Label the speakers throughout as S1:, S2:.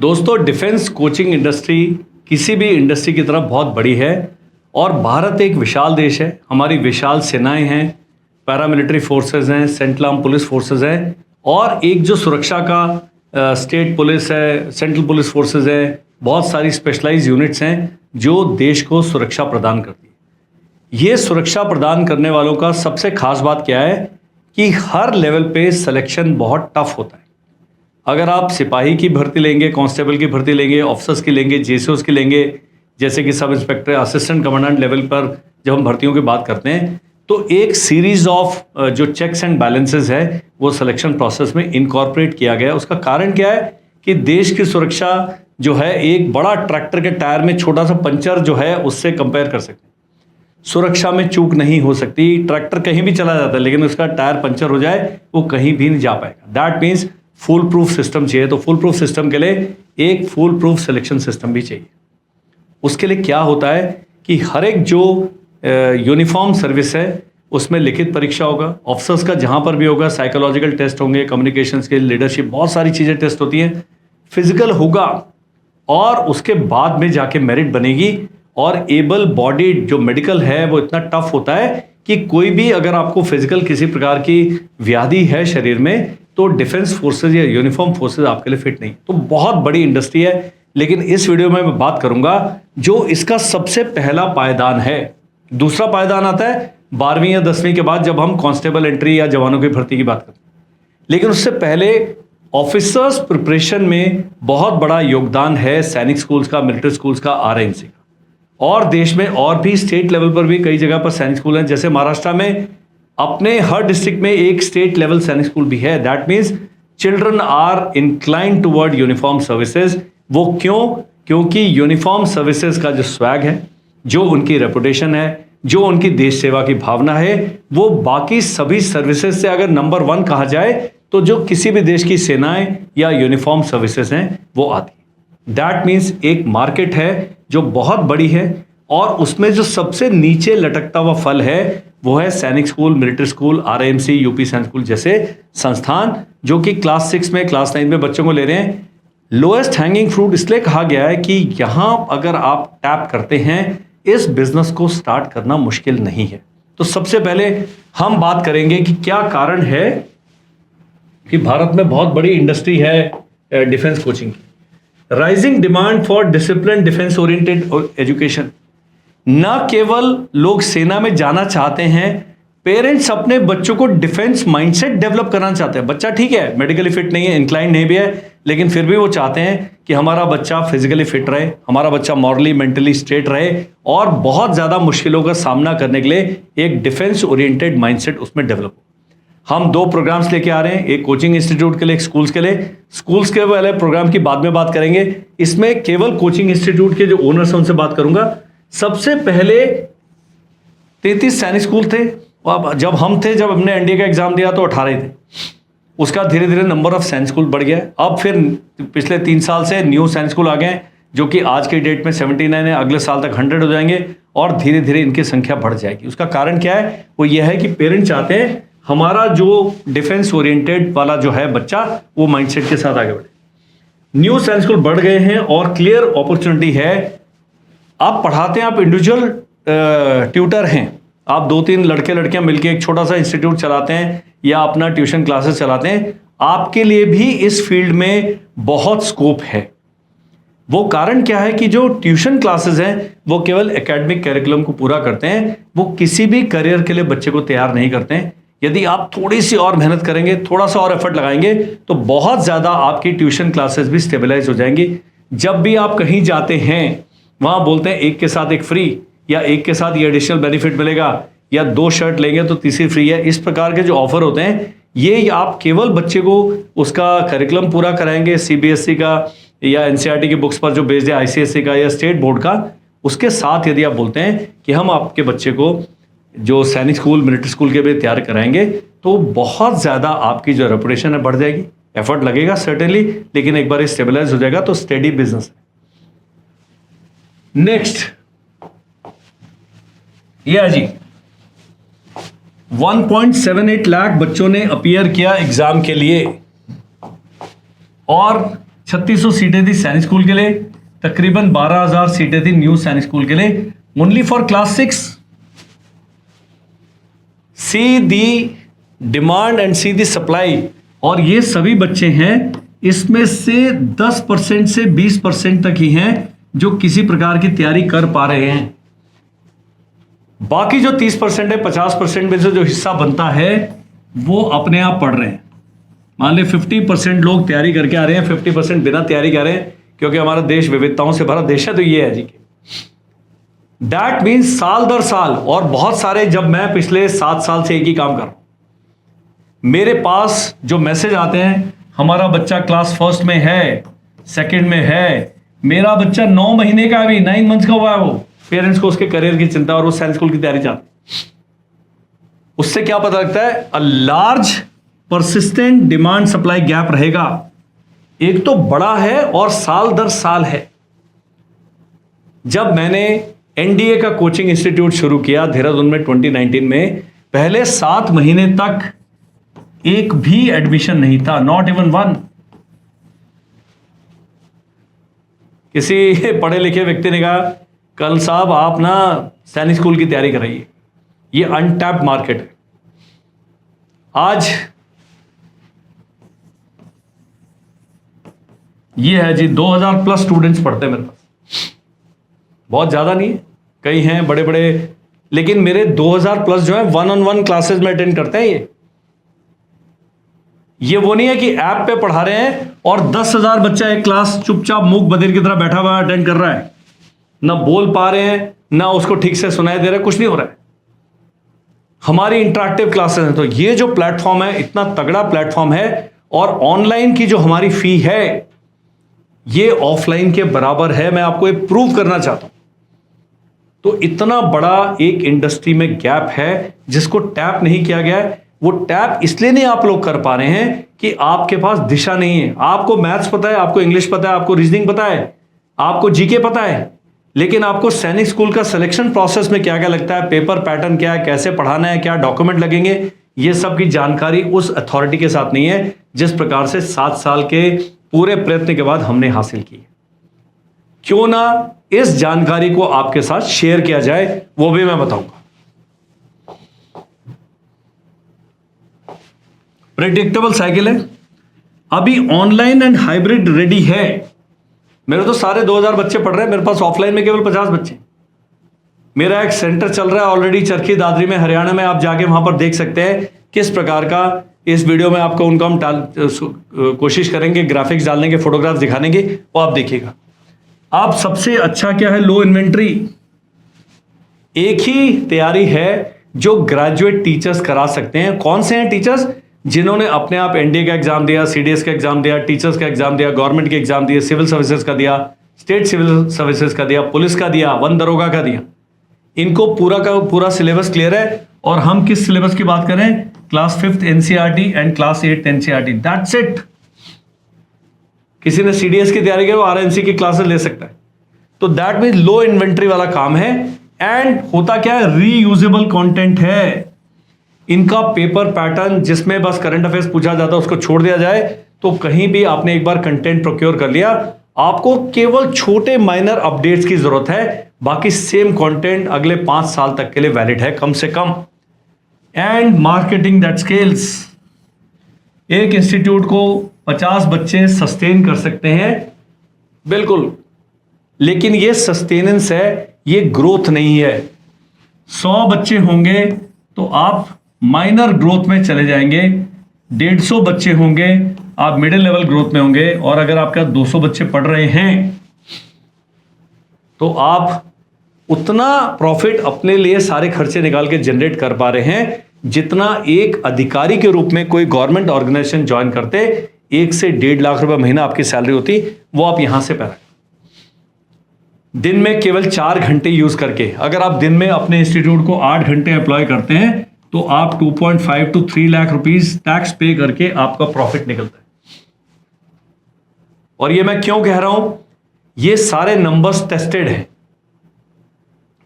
S1: दोस्तों, defence coaching industry किसी भी इंडस्ट्री की तरह बहुत बड़ी है और भारत एक विशाल देश है। हमारी विशाल सेनाएं हैं, पैरामिलिट्री फोर्सेस हैं, सेंट्रल आर्म पुलिस फोर्सेस हैं और एक जो सुरक्षा का स्टेट पुलिस है, सेंट्रल पुलिस फोर्सेस है, बहुत सारी स्पेशलाइज यूनिट्स हैं जो देश को सुरक्षा प्रदान करती है। ये सुरक्षा प्रदान करने वालों का सबसे खास बात क्या है कि हर लेवल पे सिलेक्शन बहुत टफ होता है। अगर आप सिपाही की भर्ती लेंगे, कांस्टेबल की भर्ती लेंगे, ऑफिसर्स की लेंगे, जेसीओस की लेंगे, जैसे कि sub inspector, assistant commandant level पर जब हम भर्तियों की बात करते हैं तो एक सीरीज ऑफ जो चेक्स एंड बैलेंसेस है वो सिलेक्शन प्रोसेस में इनकॉर्पोरेट किया गया है। उसका कारण क्या है कि देश की सुरक्षा जो है एक बड़ा ट्रैक्टर के टायर में छोटा सा पंचर जो है उससे कंपेयर कर सकते हैं। सुरक्षा में चूक नहीं हो सकती। ट्रैक्टर कहीं भी चला जाता है लेकिन उसका टायर पंचर हो जाए वो कहीं भी नहीं जा पाएगा। That means full proof system चाहिए। तो फुल प्रूफ सिस्टम के लिए एक फुल प्रूफ सिलेक्शन सिस्टम भी चाहिए। उसके लिए क्या होता है कि हर एक जो यूनिफॉर्म सर्विस है उसमें लिखित परीक्षा होगा, ऑफिसर्स का जहां पर भी होगा, साइकोलॉजिकल टेस्ट होंगे, कम्युनिकेशन स्किल, लीडरशिप, बहुत सारी चीजें टेस्ट होती हैं, फिजिकल होगा और उसके बाद में जाके मेरिट बनेगी। और एबल बॉडीड जो मेडिकल है वो इतना टफ होता है कि कोई भी अगर आपको फिजिकल किसी प्रकार की व्याधि है शरीर में तो डिफेंस फोर्सेज या यूनिफॉर्म फोर्सेज आपके लिए फिट नहीं। तो बहुत बड़ी इंडस्ट्री है, लेकिन इस वीडियो में मैं बात करूंगा जो इसका सबसे पहला पायदान है। दूसरा पायदान आता है 12वीं या 10वीं के बाद जब हम कांस्टेबल एंट्री या जवानों की भर्ती की बात करते हैं। लेकिन उससे पहले ऑफिसर्स प्रिपरेशन में बहुत बड़ा योगदान है सैनिक स्कूल्स का, मिलिट्री स्कूल्स का, आरआईएमसी का। और देश में और भी स्टेट लेवल पर भी कई जगह पर सैनिक स्कूल हैं। जैसे महाराष्ट्र में अपने हर डिस्ट्रिक्ट में एक स्टेट लेवल सैनिक स्कूल भी है। That means children are inclined toward uniform services. वो क्यों? क्योंकि यूनिफॉर्म सर्विसेज का जो स्वैग है, जो उनकी रेपुटेशन है, जो उनकी देश सेवा की भावना है, वो बाकी सभी सर्विसेज से अगर नंबर 1 कहा जाए तो जो किसी भी देश की सेनाएं या यूनिफॉर्म सर्विसेज हैं वो आती। दैट मीन्स एक मार्केट है जो बहुत बड़ी है और उसमें जो सबसे नीचे लटकता हुआ फल है वो है सैनिक school, military school, RIMC, UP सैनिक स्कूल जैसे संस्थान जो कि क्लास 6 में, क्लास 9 में बच्चों को ले रहे हैं। लोएस्ट हैंगिंग फ्रूट इसलिए कहा गया है कि यहां अगर आप टैप करते हैं इस बिजनेस को स्टार्ट करना मुश्किल नहीं है। तो सबसे पहले हम बात करेंगे कि क्या कारण है कि भारत में बहुत बड़ी इंडस्ट्री है डिफेंस कोचिंग की। Rising demand for discipline defence oriented education. न केवल लोग सेना में जाना चाहते हैं, पेरेंट्स अपने बच्चों को डिफेंस माइंडसेट डेवलप करना चाहते हैं। बच्चा ठीक है, मेडिकली फिट नहीं है, इंक्लाइन नहीं भी है, लेकिन फिर भी वो चाहते हैं कि हमारा बच्चा फिजिकली फिट रहे, हमारा बच्चा मॉरली, मेंटली स्ट्रेट रहे और बहुत ज्यादा मुश्किलों का सामना करने के लिए एक डिफेंस ओरिएंटेड माइंडसेट उसमें डेवलप हो। हम 2 प्रोग्राम्स लेके आ रहे हैं, एक कोचिंग इंस्टीट्यूट के लिए, एक स्कूल्स के लिए। स्कूल्स के वाले प्रोग्राम की बाद में बात करेंगे। इसमें केवल कोचिंग इंस्टीट्यूट के जो ओनर्स हैं उनसे बात करूंगा। सबसे पहले 33 सैनिक स्कूल थे। जब हम थे, जब हमने एनडीए का एग्जाम दिया तो 18 ही थे। उसका धीरे धीरे नंबर ऑफ सैनिक स्कूल बढ़ गया। अब फिर पिछले 3 साल से न्यू सैनिक स्कूल आ गए हैं जो कि आज के डेट में 79 है, अगले साल तक 100 हो जाएंगे और धीरे धीरे इनकी संख्या बढ़ जाएगी। उसका कारण क्या है? वो यह है कि पेरेंट्स चाहते हैं हमारा जो डिफेंस ओरिएंटेड वाला जो है बच्चा वो माइंडसेट के साथ आगे बढ़े। न्यू सैनिक स्कूल बढ़ गए हैं और क्लियर अपॉर्चुनिटी है। आप पढ़ाते हैं, आप इंडिविजुअल ट्यूटर हैं, आप 2-3 लड़के लड़कियां मिलकर एक छोटा सा इंस्टीट्यूट चलाते हैं या अपना ट्यूशन क्लासेस चलाते हैं, आपके लिए भी इस फील्ड में बहुत स्कोप है। वो कारण क्या है कि जो ट्यूशन क्लासेस हैं वो केवल एकेडमिक करिकुलम को पूरा करते हैं, वो किसी भी करियर के लिए बच्चे को तैयार नहीं करते हैं। यदि आप थोड़ी सी और मेहनत करेंगे, थोड़ा सा और एफर्ट लगाएंगे तो बहुत ज्यादा आपकी ट्यूशन क्लासेस भी स्टेबलाइज हो जाएंगी। जब भी आप कहीं जाते हैं वहां बोलते हैं एक के साथ एक फ्री, या एक के साथ ये एडिशनल बेनिफिट मिलेगा, या 2 शर्ट लेंगे तो तीसरी फ्री है। इस प्रकार के जो ऑफर होते हैं ये आप केवल बच्चे को उसका करिकुलम पूरा कराएंगे, सीबीएसई का या एनसीईआरटी की बुक्स पर जो बेस्ड है, आईसीएसई का या स्टेट बोर्ड का, उसके साथ यदि आप बोलते हैं कि हम आपके बच्चे को जो सैनिक स्कूल, मिलिट्री स्कूल के भी तैयार कराएंगे तो बहुत ज्यादा आपकी जो रेपुटेशन है बढ़ जाएगी। एफर्ट लगेगा सर्टेनली, लेकिन एक बार ये स्टेबलाइज हो जाएगा तो स्टेडी बिजनेस है। नेक्स्ट ये जी 1.78 लाख बच्चों ने अपीयर किया एग्जाम के लिए और 3600 सीटें थी सैनिक स्कूल के लिए, तकरीबन 12,000 सीटें थी न्यू सैनिक स्कूल के लिए, only for class 6। See the demand and see the supply. और ये सभी बच्चे हैं, इसमें से 10% से 20% तक ही हैं जो किसी प्रकार की तैयारी कर पा रहे हैं। बाकी जो 30% है, 50% में से जो हिस्सा बनता है वो अपने आप पढ़ रहे हैं। मान ली 50% लोग तैयारी करके आ रहे हैं, 50% बिना तैयारी कर रहे हैं, क्योंकि हमारा देश विविधताओं से भरा देश है। तो ये है जी, दैट मीन्स साल दर साल। और बहुत सारे, जब मैं पिछले 7 साल से एक ही काम कर रहा हूं, मेरे पास जो मैसेज आते हैं, हमारा बच्चा क्लास 1 में है, 2 में है, मेरा बच्चा 9 महीने का अभी 9 मंथ्स का हुआ है, वो पेरेंट्स को उसके करियर की चिंता और वो साइंस स्कूल की तैयारी चाहते। उससे क्या पता लगता है? A large persistent demand supply gap रहेगा। एक तो बड़ा है और साल दर साल है। जब मैंने एनडीए का कोचिंग इंस्टीट्यूट शुरू किया देहरादून में 2019 में, पहले 7 महीने तक एक भी एडमिशन नहीं था, नॉट इवन वन। किसी पढ़े लिखे व्यक्ति ने कहा, कल साहब आप ना सैनिक स्कूल की तैयारी कराइए। ये अनटैप्ड मार्केट है। आज ये है जी, 2000 प्लस स्टूडेंट्स पढ़ते हैं मेरे पास। बहुत ज्यादा नहीं है, कई हैं बड़े बड़े, लेकिन मेरे 2000 प्लस जो है 1-on-1 क्लासेस में अटेंड करते हैं। ये वो नहीं है कि ऐप पे पढ़ा रहे हैं और 10,000 बच्चा एक क्लास चुपचाप मूक बधिर की तरह बैठा हुआ अटेंड कर रहा है, ना बोल पा रहे हैं, ना उसको ठीक से सुनाई दे रहा है, कुछ नहीं हो रहा है। हमारी इंटरेक्टिव क्लासेस हैं। तो ये जो प्लेटफॉर्म है, इतना तगड़ा प्लेटफॉर्म है, और ऑनलाइन की जो हमारी फी है ये ऑफलाइन के बराबर है। मैं आपको एक प्रूव करना चाहता हूं। तो इतना बड़ा एक इंडस्ट्री में गैप है जिसको टैप नहीं किया गया है। वो टैप इसलिए नहीं आप लोग कर पा रहे हैं कि आपके पास दिशा नहीं है। आपको मैथ्स पता है, आपको इंग्लिश पता है, आपको रीजनिंग पता है, आपको जीके पता है, लेकिन आपको सैनिक स्कूल का सिलेक्शन प्रोसेस में क्या क्या लगता है, पेपर पैटर्न क्या है, कैसे पढ़ाना है, क्या डॉक्यूमेंट लगेंगे, ये सब की जानकारी उस अथॉरिटी के साथ नहीं है जिस प्रकार से 7 साल के पूरे प्रयत्न के बाद हमने हासिल की। क्यों ना इस जानकारी को आपके साथ शेयर किया जाए, वो भी मैं बताऊंगा। प्रेडिक्टेबल साइकिल है, अभी ऑनलाइन एंड हाइब्रिड रेडी है। मेरे तो सारे 2000 बच्चे पढ़ रहे हैं, मेरे पास ऑफलाइन में केवल 50 बच्चे। मेरा एक सेंटर चल रहा है ऑलरेडी चरखी दादरी में, हरियाणा में। आप जाके वहां पर देख सकते हैं किस प्रकार का। इस वीडियो में आपको उनका हम कोशिश करेंगे ग्राफिक्स डालने के, फोटोग्राफ्स दिखाने की, वो आप देखिएगा। आप सबसे अच्छा क्या है, लो इन्वेंट्री। एक ही तैयारी है जो ग्रेजुएट टीचर्स करा सकते हैं। कौन से हैं टीचर्स? जिन्होंने अपने आप एनडीए का एग्जाम दिया, सीडीएस का एग्जाम दिया, टीचर्स का एग्जाम दिया, गवर्नमेंट के एग्जाम दिए, सिविल सर्विसेज का दिया, स्टेट सिविल सर्विसेज का दिया, पुलिस का दिया, वन दरोगा का दिया। इनको पूरा का पूरा सिलेबस क्लियर है। और हम किस सिलेबस की बात करें? Class 5th NCERT and class 8th NCERT, that's it. किसी ने सीडीएस की तैयारी की, वो आरएनसी की क्लासेस ले सकता है। तो दैट मीन लो इन्वेंट्री वाला काम है। एंड होता क्या है, रीयूजेबल कंटेंट है। इनका पेपर पैटर्न जिसमें बस करंट अफेयर्स पूछा जाता है उसको छोड़ दिया जाए, तो कहीं भी आपने एक बार कंटेंट प्रोक्योर कर लिया, आपको केवल छोटे माइनर अपडेट्स की जरूरत है, बाकी सेम कंटेंट अगले 5 साल तक के लिए वैलिड है कम से कम। And marketing that scales. एक इंस्टीट्यूट को 50 बच्चे सस्टेन कर सकते हैं, बिल्कुल, लेकिन ये सस्टेनेंस है, ये ग्रोथ नहीं है। 100 बच्चे होंगे तो आप माइनर ग्रोथ में चले जाएंगे, 150 बच्चे होंगे आप मिडिल लेवल ग्रोथ में होंगे, और अगर आपका 200 बच्चे पढ़ रहे हैं तो आप उतना प्रॉफिट अपने लिए सारे खर्चे निकाल के जनरेट कर पा रहे हैं जितना एक अधिकारी के रूप में कोई गवर्नमेंट ऑर्गेनाइजेशन ज्वाइन करते 1 से 1.5 लाख रुपए महीना आपकी सैलरी होती, वो आप यहां से पैदा। दिन में केवल 4 घंटे यूज करके, अगर आप दिन में अपने इंस्टीट्यूट को 8 घंटे एम्प्लॉय करते हैं तो आप 2.5 to 3 लाख रुपीस टैक्स पे करके आपका प्रॉफिट निकलता है। और ये मैं क्यों कह रहा हूं, ये सारे नंबर्स टेस्टेड हैं।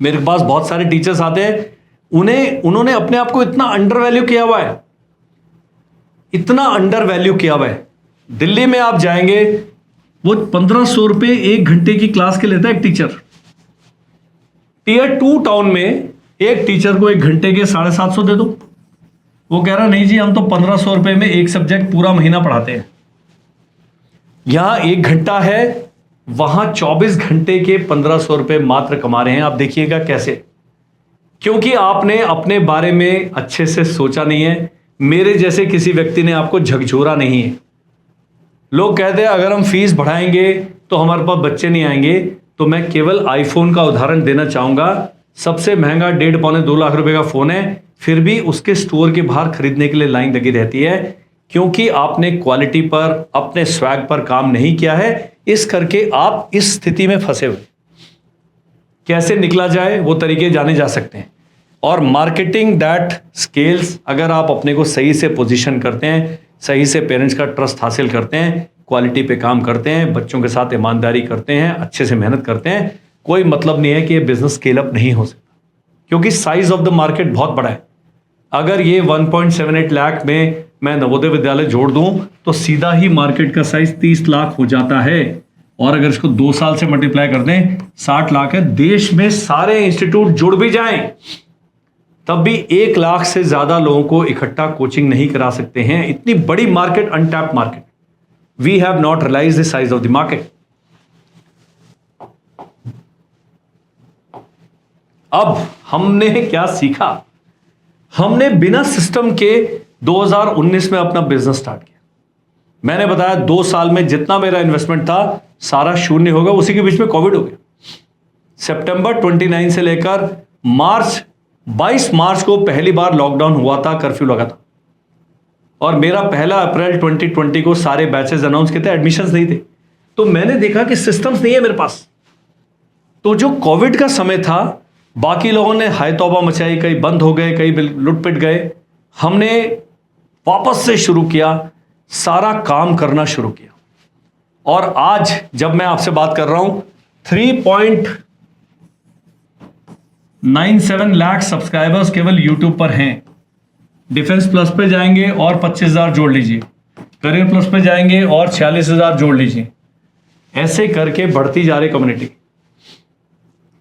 S1: मेरे पास बहुत सारे टीचर्स आते हैं, उन्होंने अपने आप को इतना अंडर वैल्यू किया हुआ है, इतना अंडर वैल्यू किया हुआ है। दिल्ली में आप जाएंगे वो 1500 रुपये 1 घंटे की क्लास के लेता है एक टीचर। Tier 2 टाउन में एक टीचर को 1 घंटे के 750 दे दो। वो कह रहा नहीं जी, हम तो 1500 रुपये में एक सब्जेक्ट पूरा महीना पढ़ाते हैं। यहां 1 घंटा है, वहां 24 घंटे के 1500 रुपये मात्र कमा रहे हैं। आप देखिएगा कैसे, क्योंकि आपने अपने बारे में अच्छे से सोचा नहीं है। मेरे जैसे किसी व्यक्ति ने आपको झकझोरा नहीं है। लोग कहते हैं अगर हम फीस बढ़ाएंगे तो हमारे पास बच्चे नहीं आएंगे। तो मैं केवल आईफोन का उदाहरण देना चाहूंगा। सबसे महंगा 1.5-2 लाख रुपए का फोन है, फिर भी उसके स्टोर के बाहर खरीदने के लिए लाइन लगी रहती है, क्योंकि आपने क्वालिटी पर, अपने स्वैग पर काम नहीं किया है। इस करके आप इस स्थिति में फंसे हुए। कैसे निकला जाए वो तरीके जाने जा सकते हैं। और मार्केटिंग दैट स्केल्स, अगर आप अपने को सही से पोजीशन करते हैं, सही से पेरेंट्स का ट्रस्ट हासिल करते हैं, क्वालिटी पे काम करते हैं, बच्चों के साथ ईमानदारी करते हैं, अच्छे से मेहनत करते हैं, कोई मतलब नहीं है कि ये बिजनेस स्केल अप नहीं हो सकता, क्योंकि साइज ऑफ द मार्केट बहुत बड़ा है। अगर ये 1.78 लाख में मैं नवोदय विद्यालय जोड़ दूं तो सीधा ही मार्केट का साइज 30 लाख हो जाता है। और अगर इसको 2 साल से मल्टीप्लाई कर दें 60 लाख है। देश में सारे इंस्टीट्यूट जुड़ भी जाएं तब भी 1 लाख से ज्यादा लोगों को इकट्ठा कोचिंग नहीं करा सकते हैं। इतनी बड़ी market, untapped market. We have not realise the size of the market. अब हमने क्या सीखा? हमने बिना सिस्टम के 2019 में अपना बिजनेस स्टार्ट किया। मैंने बताया 2 साल में जितना मेरा इन्वेस्टमेंट था सारा शून्य होगा। उसी के बीच में कोविड हो गया। सितंबर 29 से लेकर 22 मार्च को पहली बार लॉकडाउन हुआ था, कर्फ्यू लगा था। और मेरा 1 अप्रैल 2020 को सारे बैचेस अनाउंस किए थे, एडमिशंस नहीं थे। तो मैंने देखा कि सिस्टम्स नहीं है मेरे पास। तो जो कोविड का समय था, बाकी लोगों ने हाय तौबा मचाई, कई बंद हो गए, कई लुट पिट गए। हमने वापस से शुरू किया, सारा काम करना शुरू किया। और आज जब मैं आपसे बात कर रहा हूं 3.97 लाख सब्सक्राइबर्स केवल यूट्यूब पर हैं। डिफेंस प्लस पे जाएंगे और 25,000 जोड़ लीजिए, करियर प्लस पे जाएंगे और 46,000 जोड़ लीजिए। ऐसे करके बढ़ती जा रही community.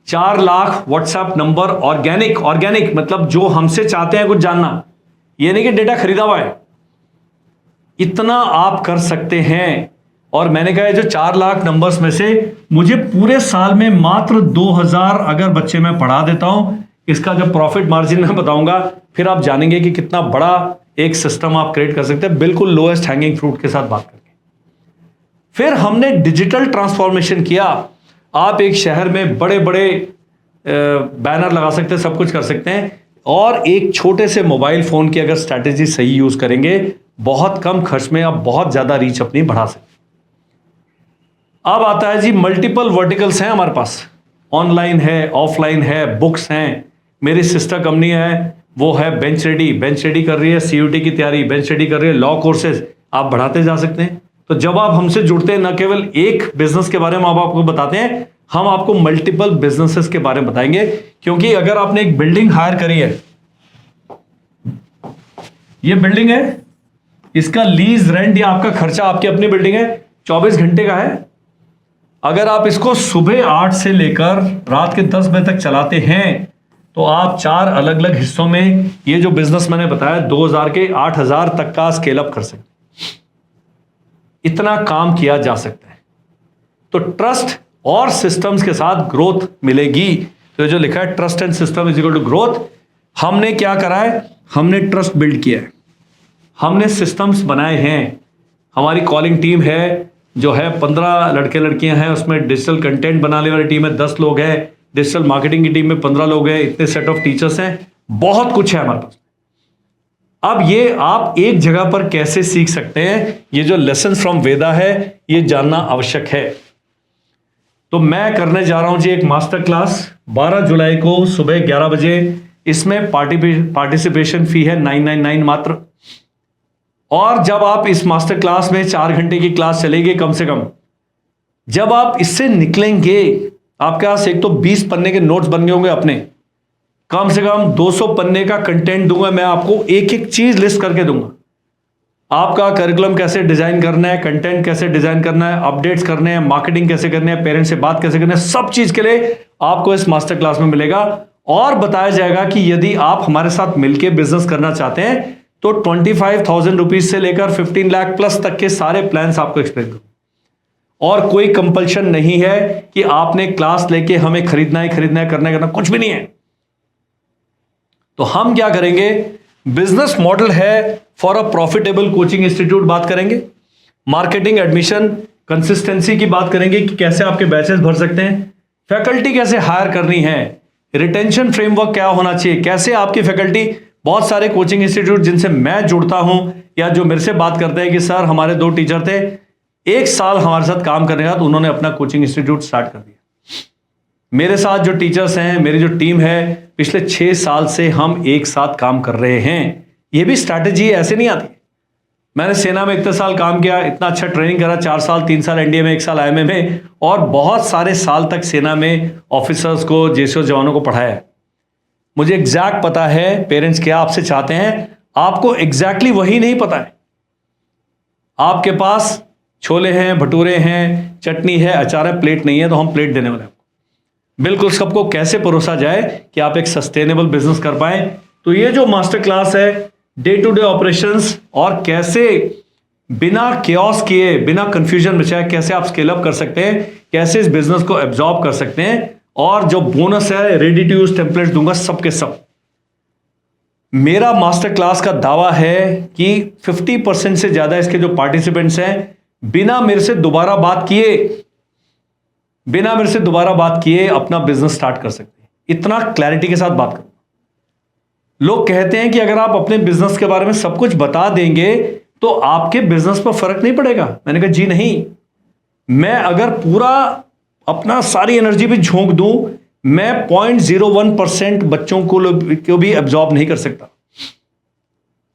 S1: 4 lakh WhatsApp number organic मतलब जो हमसे चाहते हैं कुछ जानना, ये नहीं कि डेटा खरीदा हुआ है। इतना आप कर सकते हैं। और मैंने कहा जो 4 लाख नंबर्स में से मुझे पूरे साल में मात्र 2,000 अगर बच्चे मैं पढ़ा देता हूं, इसका जब प्रॉफिट मार्जिन मैं बताऊंगा, फिर आप जानेंगे कि कितना बड़ा एक सिस्टम आप क्रिएट कर सकते हैं, बिल्कुल लोएस्ट हैंगिंग फ्रूट के साथ बात करके। फिर हमने डिजिटल ट्रांसफॉर्मेशन किया। आप एक शहर में बड़े बड़े बैनर लगा सकते हैं, सब कुछ कर सकते हैं। और एक छोटे से मोबाइल फोन की अगर स्ट्रैटेजी सही यूज करेंगे, बहुत कम खर्च में आप बहुत ज्यादा रीच अपनी बढ़ा सकते हैं। अब आता है जी, मल्टीपल वर्टिकल्स हैं हमारे पास। ऑनलाइन है, ऑफलाइन है, बुक्स हैं। मेरी सिस्टर कंपनी है, वो है बेंच रेडी कर रही है CUT की तैयारी, बेंच रेडी कर रही है, लॉ कोर्सेज आप बढ़ाते जा सकते हैं। तो जब आप हमसे जुड़ते हैं, न केवल एक बिजनेस के बारे में हम आपको बताते हैं, हम आपको मल्टीपल बिजनेसेस के बारे में बताएंगे। क्योंकि अगर आपने एक बिल्डिंग हायर करी है, ये बिल्डिंग है, इसका लीज रेंट या आपका खर्चा, आपकी अपनी बिल्डिंग है, 24 घंटे का है। अगर आप इसको सुबह 8 से लेकर रात के 10 बजे तक चलाते हैं तो आप 4 अलग अलग हिस्सों में ये जो बिजनेस मैंने बताया 2,000 के 8,000 तक का स्केल अप कर सकते हैं। इतना काम किया जा सकता है। तो ट्रस्ट और सिस्टम्स के साथ ग्रोथ मिलेगी। तो जो लिखा है trust and system is equal to growth, हमने क्या करा है? हमने ट्रस्ट बिल्ड किया है, हमने सिस्टम्स बनाए हैं। हमारी कॉलिंग टीम है जो है 15 लड़के लड़कियां हैं, उसमें डिजिटल कंटेंट बनाने वाली टीम में 10 लोग हैं, डिजिटल मार्केटिंग की टीम में 15 लोग हैं, इतने सेट ऑफ टीचर्स हैं, बहुत कुछ है हमारे पास। अब ये आप एक जगह पर कैसे सीख सकते हैं, ये जो लेसन फ्रॉम वेदा है, ये जानना आवश्यक है। तो मैं करने जा रहा हूं जी एक मास्टर क्लास 12 जुलाई को सुबह 11 बजे। इसमें पार्टिसिपेशन फी है 999 मात्र। और जब आप इस मास्टर क्लास में 4 घंटे की क्लास चलेगी कम से कम, जब आप इससे निकलेंगे, आपके पास एक तो 20 पन्ने के नोट्स बन गए होंगे अपने, कम से कम 200 पन्ने का कंटेंट दूंगा मैं आपको, एक एक चीज लिस्ट करके दूंगा। आपका करिकुलम कैसे डिजाइन करना है, कंटेंट कैसे डिजाइन करना है, अपडेट्स करने हैं, मार्केटिंग कैसे करनी है, पेरेंट्स से बात कैसे करनी है, सब चीज के लिए आपको इस मास्टर क्लास में मिलेगा। और बताया जाएगा कि यदि आप हमारे साथ मिलकर बिजनेस करना चाहते हैं तो 25,000 रुपीज से लेकर 15 लाख प्लस तक के सारे प्लान्स आपको एक्सप्लेन करूं। और कोई कंपल्शन नहीं है कि आपने क्लास लेके हमें खरीदना है करना कुछ भी नहीं है। तो हम क्या करेंगे, बिजनेस मॉडल है for a profitable coaching institute बात करेंगे, मार्केटिंग, एडमिशन, कंसिस्टेंसी की बात करेंगे कि कैसे आपके बैचेस भर सकते हैं, फैकल्टी कैसे हायर करनी है, रिटेंशन फ्रेमवर्क क्या होना चाहिए, कैसे आपकी फैकल्टी, बहुत सारे कोचिंग इंस्टीट्यूट जिनसे मैं जुड़ता हूं या जो मेरे से बात करते हैं कि सर हमारे 2 टीचर थे, 1 साल हमारे साथ काम करने के बाद उन्होंने अपना कोचिंग इंस्टीट्यूट स्टार्ट कर दिया। मेरे साथ जो टीचर्स हैं, मेरी जो टीम है, पिछले 6 साल से हम एक साथ काम कर रहे हैं। यह भी स्ट्रैटेजी ऐसे नहीं आती। मैंने सेना में इतने साल काम किया, इतना अच्छा ट्रेनिंग करा, 4 साल 3 साल एनडीए में, 1 साल आईएमए में, और बहुत सारे साल तक सेना में ऑफिसर्स को, जेसीओ जवानों को पढ़ाया। मुझे एग्जैक्ट पता है पेरेंट्स क्या आपसे चाहते हैं। आपको एग्जैक्टली वही नहीं पता है। आपके पास छोले हैं, भटूरे हैं, चटनी है, अचार है, प्लेट नहीं है, तो हम प्लेट देने वाले हैं। बिल्कुल सबको कैसे परोसा जाए कि आप एक सस्टेनेबल बिजनेस कर पाए। तो ये जो मास्टर क्लास है, डे टू डे ऑपरेशंस, और कैसे बिना केओस किए, बिना कंफ्यूजन मचाए कैसे आप स्केल अप कर सकते हैं, कैसे इस बिजनेस को एब्जॉर्ब कर सकते हैं, और जो बोनस है रेडी टू यूज टेम्पलेट दूंगा सबके सब। मेरा मास्टर क्लास का दावा है कि 50% से ज्यादा इसके जो पार्टिसिपेंट्स हैं बिना मेरे से दोबारा बात किए अपना बिजनेस स्टार्ट कर सकते हैं। इतना क्लैरिटी के साथ बात करूं। लोग कहते हैं कि अगर आप अपने बिजनेस के बारे में सब कुछ बता देंगे तो आपके बिजनेस पर फर्क नहीं पड़ेगा। मैंने कहा जी नहीं, मैं अगर पूरा अपना सारी एनर्जी भी झोंक दूं, मैं 0.01% बच्चों को भी एब्जॉर्ब नहीं कर सकता।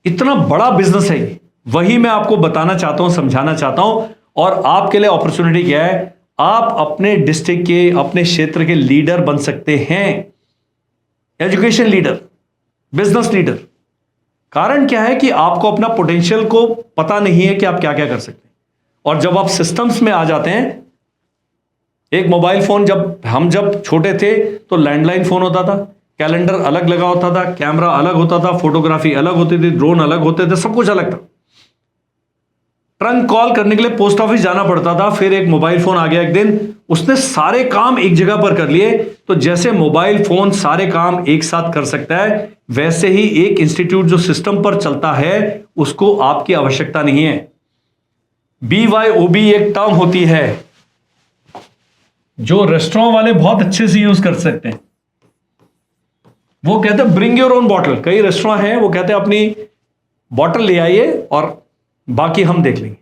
S1: इतना बड़ा बिजनेस है ये। वही मैं आपको बताना चाहता हूं, समझाना चाहता हूं। और आपके लिए अपॉर्चुनिटी क्या है, आप अपने डिस्ट्रिक्ट के, अपने क्षेत्र के लीडर बन सकते हैं। Education leader, business leader. कारण क्या है कि आपको अपना पोटेंशियल को पता नहीं है कि आप क्या क्या कर सकते हैं। और जब आप सिस्टम्स में आ जाते हैं, एक मोबाइल फोन, जब छोटे थे तो लैंडलाइन फोन होता था, कैलेंडर अलग लगा होता था, कैमरा अलग होता था, फोटोग्राफी अलग होती थी, ड्रोन अलग होते थे, सब कुछ अलग था। ट्रंक कॉल करने के लिए पोस्ट ऑफिस जाना पड़ता था। फिर एक मोबाइल फोन आ गया एक दिन, उसने सारे काम एक जगह पर कर लिए। तो जैसे मोबाइल फोन सारे काम एक साथ कर सकता है, वैसे ही एक इंस्टीट्यूट जो सिस्टम पर चलता है उसको आपकी आवश्यकता नहीं है। BYOB एक टर्म होती है जो रेस्टोरेंट वाले बहुत अच्छे से यूज कर सकते हैं। वो कहते हैं ब्रिंग योर ओन बॉटल। कई रेस्टोरेंट हैं वो कहते हैं अपनी बॉटल ले आइए और बाकी हम देख लेंगे।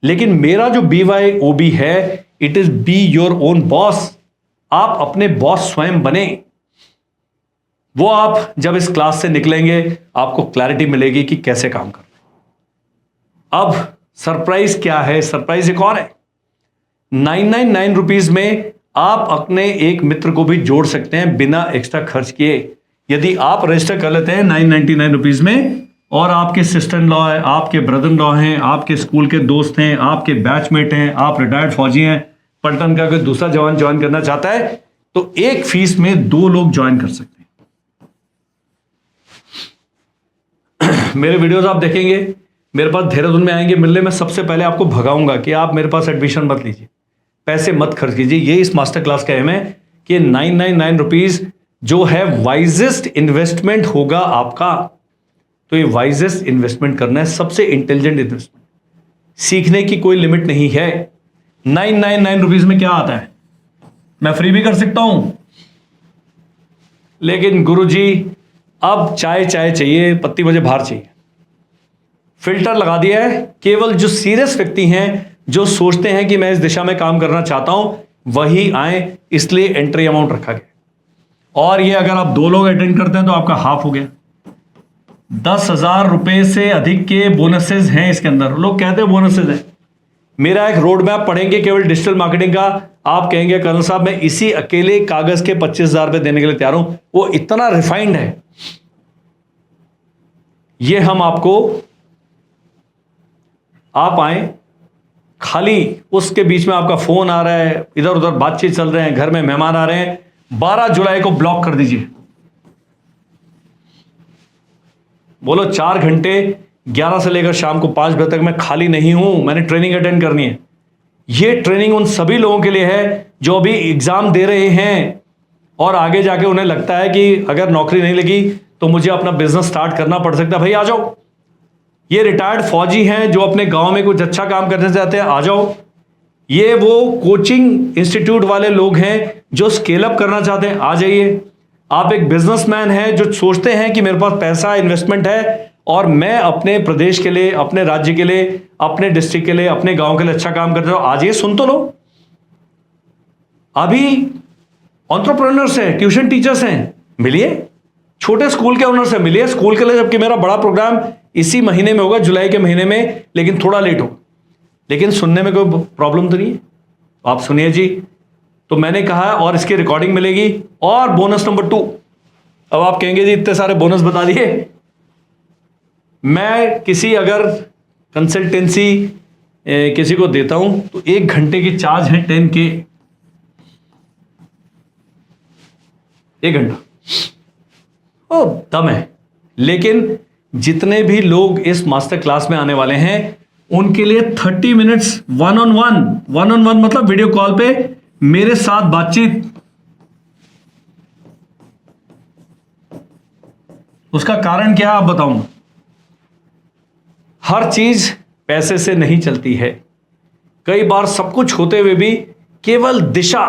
S1: लेकिन मेरा जो BYOB है, it is be your own boss. आप अपने बॉस स्वयं बने। वो आप जब इस क्लास से निकलेंगे आपको क्लैरिटी मिलेगी कि कैसे काम करना है। अब सरप्राइज क्या है, सरप्राइज एक और है। 999 रुपीज में आप अपने एक मित्र को भी जोड़ सकते हैं बिना एक्स्ट्रा खर्च किए। यदि आप रजिस्टर कर लेते हैं 999 रुपीज में, और आपके सिस्टर इन लॉ है, आपके ब्रदर इन लॉ हैं, आपके स्कूल के दोस्त हैं, आपके बैचमेट हैं, आप रिटायर्ड फौजी हैं, पलटन का कोई दूसरा जवान ज्वाइन करना चाहता है, तो एक फीस में 2 लोग ज्वाइन कर सकते हैं। मेरे वीडियोस आप देखेंगे, मेरे पास देहरादून में आएंगे मिलने में, सबसे पहले आपको भगाऊंगा कि आप मेरे पास एडमिशन मत लीजिए, पैसे मत खर्च कीजिए। ये इस मास्टर क्लास का एम है कि 999 रुपीज जो है वाइजेस्ट इन्वेस्टमेंट होगा आपका। तो ये वाइजेस्ट इन्वेस्टमेंट करना है, सबसे इंटेलिजेंट इन्वेस्टमेंट। सीखने की कोई लिमिट नहीं है। 999 रुपीज में क्या आता है, मैं फ्री भी कर सकता हूं, लेकिन गुरुजी अब चाय चाहिए, पत्ती मुझे बाहर चाहिए। फिल्टर लगा दिया है। केवल जो सीरियस व्यक्ति हैं, जो सोचते हैं कि मैं इस दिशा में काम करना चाहता हूं, वही आए, इसलिए एंट्री अमाउंट रखा गया। और ये अगर आप 2 लोग अटेंड करते हैं तो आपका हाफ हो गया। 10,000 रुपए से अधिक के बोनसेस हैं इसके अंदर। लोग कहते हैं बोनसेस हैं। मेरा एक रोड मैप पढ़ेंगे केवल डिजिटल मार्केटिंग का, आप कहेंगे कर्नल साहब मैं इसी अकेले कागज के 25,000 रुपए देने के लिए तैयार हूं। वो इतना रिफाइंड है। ये हम आपको आप आए, खाली उसके बीच में आपका फोन आ रहा है, इधर उधर बातचीत चल रहे हैं, घर में मेहमान आ रहे हैं, 12 जुलाई को ब्लॉक कर दीजिए। बोलो 4 घंटे 11 से लेकर शाम को 5 बजे तक मैं खाली नहीं हूं, मैंने ट्रेनिंग अटेंड करनी है। यह ट्रेनिंग उन सभी लोगों के लिए है जो अभी एग्जाम दे रहे हैं और आगे जाके उन्हें लगता है कि अगर नौकरी नहीं लगी तो मुझे अपना बिजनेस स्टार्ट करना पड़ सकता है। भाई आ जाओ। ये रिटायर्ड फौजी हैं जो अपने गांव में कुछ अच्छा काम करना चाहते हैं, आ जाओ। ये वो कोचिंग इंस्टीट्यूट वाले लोग हैं जो स्केल अप करना चाहते हैं, आ जाइए। आप एक बिजनेसमैन हैं जो सोचते हैं कि मेरे पास पैसा इन्वेस्टमेंट है और मैं अपने प्रदेश के लिए, अपने राज्य के लिए, अपने डिस्ट्रिक्ट के लिए, अपने गांव के लिए अच्छा काम करते हो, आ जाइए, सुन तो लो। अभी एंटरप्रेन्योर्स हैं, ट्यूशन टीचर्स हैं, मिलिए। छोटे स्कूल के ओनर से मिलिए स्कूल के लिए, जबकि मेरा बड़ा प्रोग्राम इसी महीने में होगा, जुलाई के महीने में, लेकिन थोड़ा लेट हो। लेकिन सुनने में कोई प्रॉब्लम तो नहीं है, आप सुनिए जी। तो मैंने कहा और इसकी रिकॉर्डिंग मिलेगी। और बोनस नंबर 2, अब आप कहेंगे जी इतने सारे बोनस बता दिए। मैं किसी अगर कंसल्टेंसी किसी को देता हूं तो 1 घंटे की चार्ज है 10K, 1 घंटा, ओ दम है। लेकिन जितने भी लोग इस मास्टर क्लास में आने वाले हैं उनके लिए 30 मिनट्स वन ऑन वन मतलब वीडियो कॉल पे मेरे साथ बातचीत। उसका कारण क्या है आप बताऊंगा। हर चीज पैसे से नहीं चलती है। कई बार सब कुछ होते हुए भी केवल दिशा,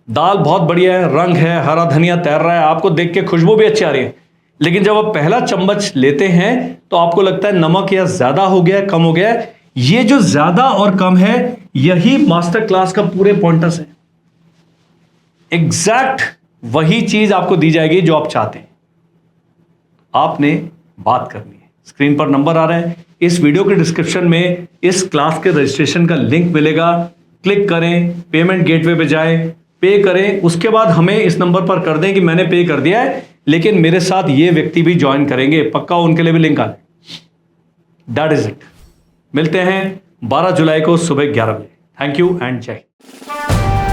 S1: दाल बहुत बढ़िया है, रंग है, हरा धनिया तैर रहा है, आपको देख के खुशबू भी अच्छी आ रही है, लेकिन जब आप पहला चम्मच लेते हैं तो आपको लगता है नमक या ज्यादा हो गया, कम हो गया। ये जो ज्यादा और कम है, यही मास्टर क्लास का पूरे पॉइंटर्स है। एग्जैक्ट वही चीज आपको दी जाएगी जो आप चाहते हैं। आपने बात करनी है। स्क्रीन पर नंबर आ रहा है, इस वीडियो के डिस्क्रिप्शन में इस क्लास के रजिस्ट्रेशन का लिंक मिलेगा। क्लिक करें, पेमेंट गेटवे पे जाएं, पे करें, उसके बाद हमें इस नंबर पर कर दें कि मैंने पे कर दिया है, लेकिन मेरे साथ ये व्यक्ति भी ज्वाइन करेंगे, पक्का उनके लिए भी लिंक आ जाए। That is it. मिलते हैं 12 जुलाई को सुबह 11 बजे। थैंक यू एंड जय हिंद।